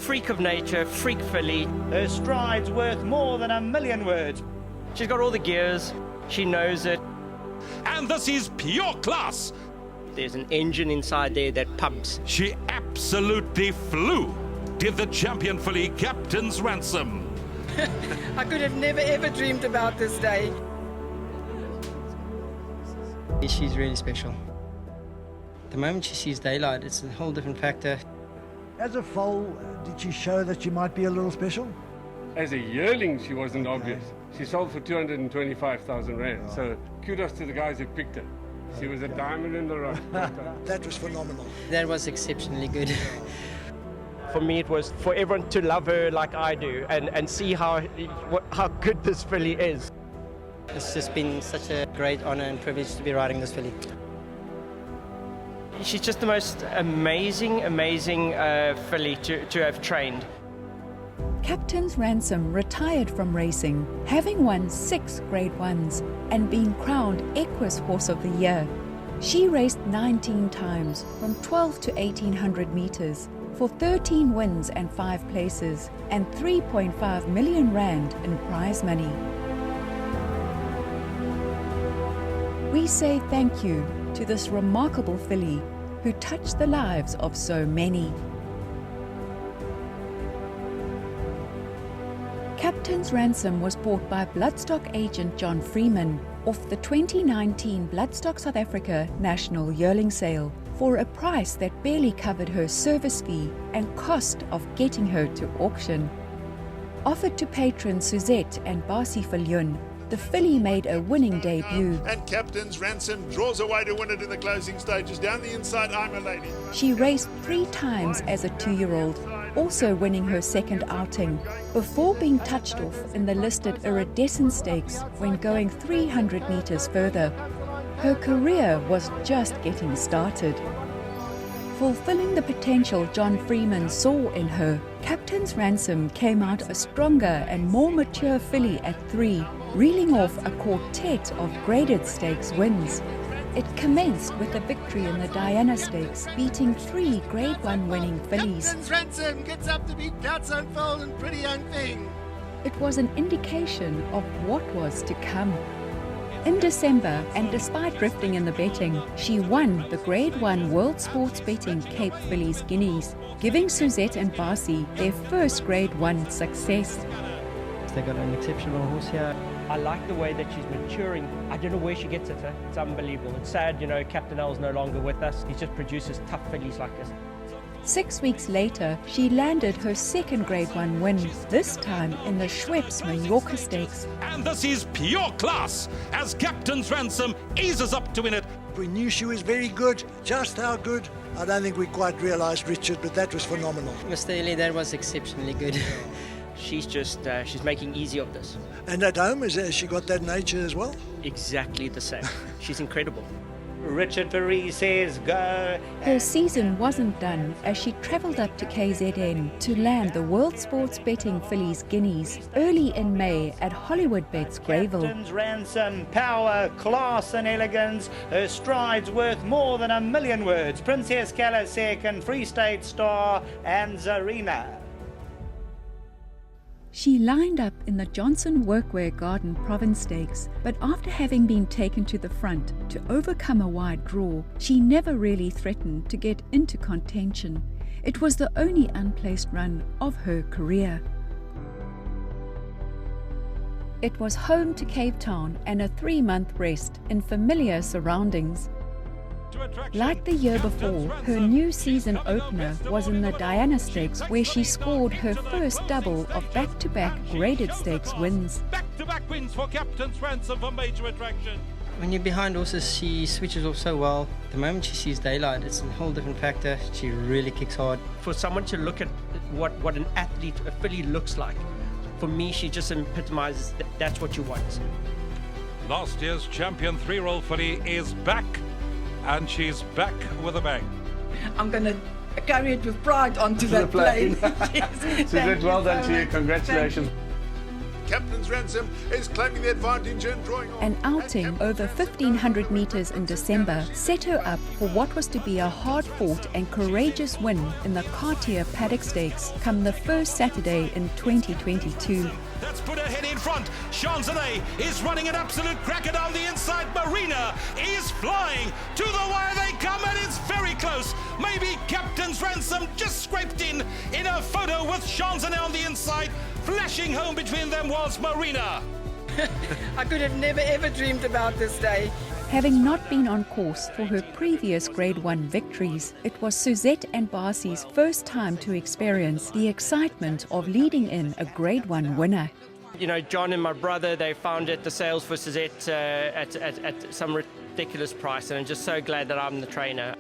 freak of nature, freak filly. Her stride's worth more than 1,000,000 words. She's got all the gears. She knows it. And this is pure class. There's an engine inside there that pumps. She absolutely flew. Did the champion filly Captain's Ransom. I could have never ever dreamed about this day. She's really special. The moment she sees daylight, it's a whole different factor. As a foal, did she show that she might be a little special? As a yearling, she wasn't obvious. She sold for 225,000 rand, so kudos to the guys who picked her. She was a diamond in the rough. That was phenomenal. That was exceptionally good. For me, it was for everyone to love her like I do and see how good this filly is. It's just been such a great honor and privilege to be riding this filly. She's just the most amazing filly to have trained. Captain's Ransom retired from racing, having won 6 Grade 1s and been crowned Equus Horse of the Year. She raced 19 times from 12 to 1800 metres for 13 wins and 5 places and 3.5 million rand in prize money. We say thank you to this remarkable filly who touched the lives of so many. Captain's Ransom was bought by Bloodstock agent John Freeman off the 2019 Bloodstock South Africa National Yearling Sale for a price that barely covered her service fee and cost of getting her to auction. Offered to patrons Suzette and Barsi Viljoen, the filly made a winning debut. And Captain's Ransom draws away to win it in the closing stages. Down the inside, I'm a lady. She raced 3 times as a 2-year-old, also winning her second outing, before being touched off in the listed Iridescent Stakes when going 300 metres further. Her career was just getting started. Fulfilling the potential John Freeman saw in her, Captain's Ransom came out a stronger and more mature filly at 3, reeling off a quartet of graded stakes wins. It commenced with a victory in the Diana Stakes, beating 3 Grade 1 winning fillies. Captain's Ransom gets up to beat Dart's Foal and Pretty Young Thing. It was an indication of what was to come. In December, and despite drifting in the betting, she won the Grade 1 World Sports Betting Cape Fillies Guineas, giving Suzette and Barsi their first Grade 1 success. They got an exceptional horse here. I like the way that she's maturing. I don't know where she gets it. It's unbelievable. It's sad, Captain L's no longer with us. He just produces tough fillies like this. 6 weeks later, she landed her second Grade 1 win, this time in the Schweppes Mallorca Stakes. And this is pure class as Captain's Ransom eases up to win it. We knew she was very good. Just how good, I don't think we quite realised, Richard, but that was phenomenal. Mr. Ellie, that was exceptionally good. She's just, she's making easy of this. And at home, has she got that nature as well? Exactly the same. She's incredible. Richard Verree says go. Her season wasn't done as she travelled up to KZN to land the World Sports Betting Fillies Guineas early in May at Hollywoodbets Greyville. Captain's Ransom, power, class and elegance. Her stride's worth more than 1,000,000 words. Princess Kala second, Free State Star and Zarina. She lined up in the Johnson Workwear Garden Province Stakes, but after having been taken to the front to overcome a wide draw, she never really threatened to get into contention. It was the only unplaced run of her career. It was home to Cape Town and a 3-month rest in familiar surroundings. Like the year before, her new season opener was in the Diana Stakes, where she scored her first double of back-to-back graded stakes wins. Back-to-back wins for Captain's Ransom for major attraction. When you're behind horses, she switches off so well. The moment she sees daylight, it's a whole different factor. She really kicks hard. For someone to look at what an athlete, a filly looks like, for me, she just epitomizes that's what you want. Last year's champion 3-year-old filly is back. And she's back with a bang. I'm going to carry it with pride onto that plane. Yes, Suzette, well done to you. Congratulations. Captain's Ransom is claiming the advantage and drawing on. An outing over 1,500 metres in December set her up for what was to be a hard-fought and courageous win in the Cartier Paddock Stakes come the first Saturday in 2022. That's put her head in front. Shone is running an absolute cracker down the inside. Marina is flying. To the wire they come, and it's very close. Maybe Captain's Ransom just scraped in a photo with Shone on the inside. Flashing home between them was Marina. I could have never ever dreamed about this day. Having not been on course for her previous Grade 1 victories, it was Suzette and Barcy's first time to experience the excitement of leading in a Grade 1 winner. You know, John and my brother, they founded the sales for Suzette at some ridiculous price, and I'm just so glad that I'm the trainer.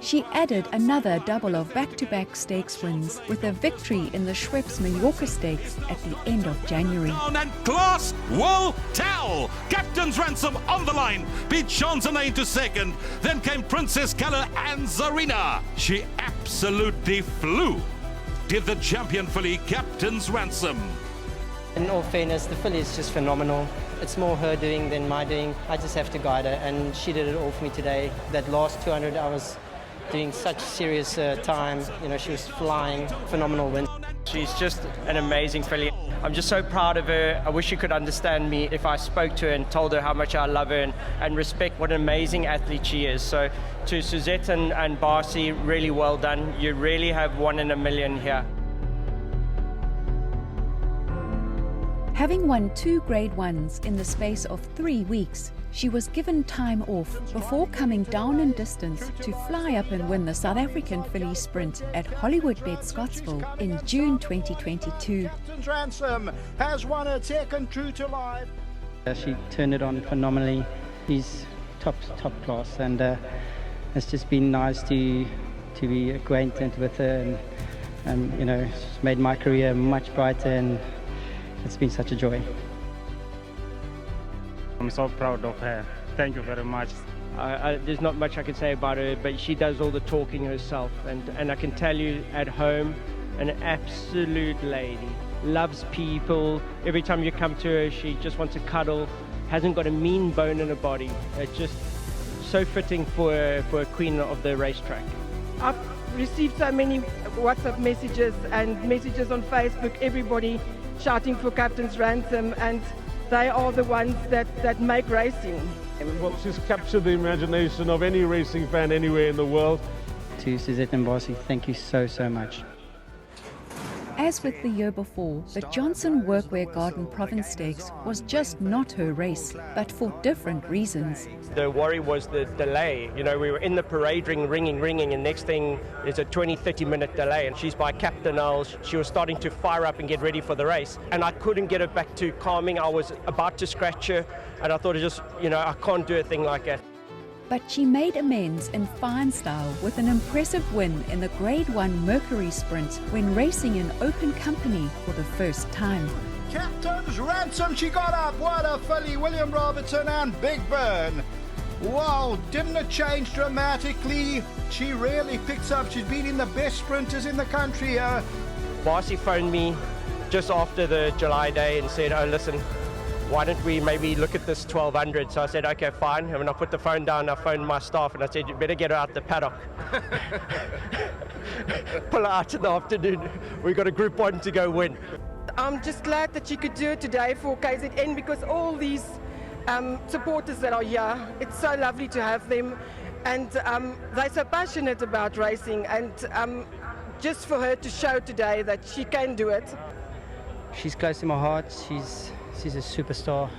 She added another double of back-to-back stakes wins with a victory in the Schweppes Mallorca Stakes at the end of January. And class will tell. Captain's Ransom on the line, beat Shone into second. Then came Princess Keller and Zarina. She absolutely flew. Did the champion filly, Captain's Ransom. In all fairness, the filly is just phenomenal. It's more her doing than my doing. I just have to guide her, and she did it all for me today. That last 200, I was doing such serious time. You know, she was flying. Phenomenal win. She's just an amazing filly. I'm just so proud of her. I wish she could understand me if I spoke to her and told her how much I love her and respect what an amazing athlete she is. So to Suzette and Barcy, really well done. You really have 1 in a million here. Having won 2 Grade 1s in the space of 3 weeks, she was given time off before coming down in distance to fly up and win the South African filly sprint at Hollywoodbets Scottsville in June 2022. Captain's Ransom has won her second True to Life. She turned it on phenomenally. She's top class, and it's just been nice to be acquainted with her, and you know, it's made my career much brighter, and it's been such a joy. I'm so proud of her. Thank you very much. There's not much I can say about her, but she does all the talking herself. And I can tell you, at home, an absolute lady. Loves people. Every time you come to her, she just wants to cuddle. Hasn't got a mean bone in her body. It's just so fitting for a queen of the racetrack. I've received so many WhatsApp messages and messages on Facebook, everybody shouting for Captain's Ransom, and they are the ones that make racing. Well, she's captured the imagination of any racing fan anywhere in the world. To Suzette and Barcy, thank you so much. As with the year before, the Johnson Workwear Garden Province Stakes was just not her race, but for different reasons. The worry was the delay. You know, we were in the parade ring, ringing, and next thing is a 20-30 minute delay, and she's by Captain Earls. She was starting to fire up and get ready for the race, and I couldn't get her back to calming. I was about to scratch her, and I thought, I can't do a thing like that. But she made amends in fine style with an impressive win in the Grade 1 Mercury Sprint when racing in open company for the first time. Captain's Ransom, she got up. What a filly. William Robertson and Big Burn. Wow, didn't it change dramatically? She really picks up. She's beating the best sprinters in the country here. Barcy phoned me just after the July day and said, oh, listen, why don't we maybe look at this 1200? So I said, okay, fine. And when I put the phone down, I phoned my staff and I said, you better get her out the paddock. Pull her out in the afternoon. We've got a Group 1 to go win. I'm just glad that she could do it today for KZN, because all these supporters that are here, it's so lovely to have them, and they're so passionate about racing, and just for her to show today that she can do it. She's close to my heart. She's a superstar.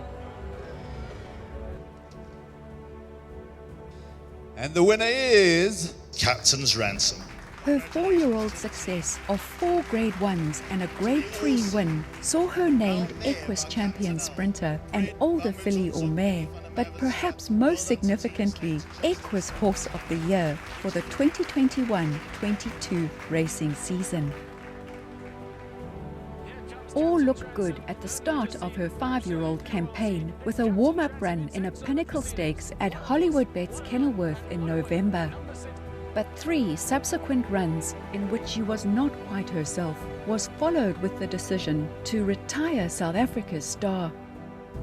And the winner is Captain's Ransom. Her 4-year-old success of 4 Grade 1s and a Grade 3 win saw her named Equus Champion Sprinter and Older Filly or Mare, but perhaps most significantly, Equus Horse of the Year for the 2021-22 racing season. All looked good at the start of her 5-year-old campaign with a warm-up run in a Pinnacle Stakes at Hollywoodbets Kenilworth in November. But 3 subsequent runs, in which she was not quite herself, was followed with the decision to retire South Africa's star.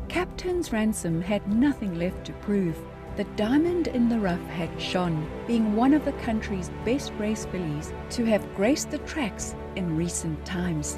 Captain's Ransom had nothing left to prove. The diamond in the rough had shone, being one of the country's best race fillies to have graced the tracks in recent times.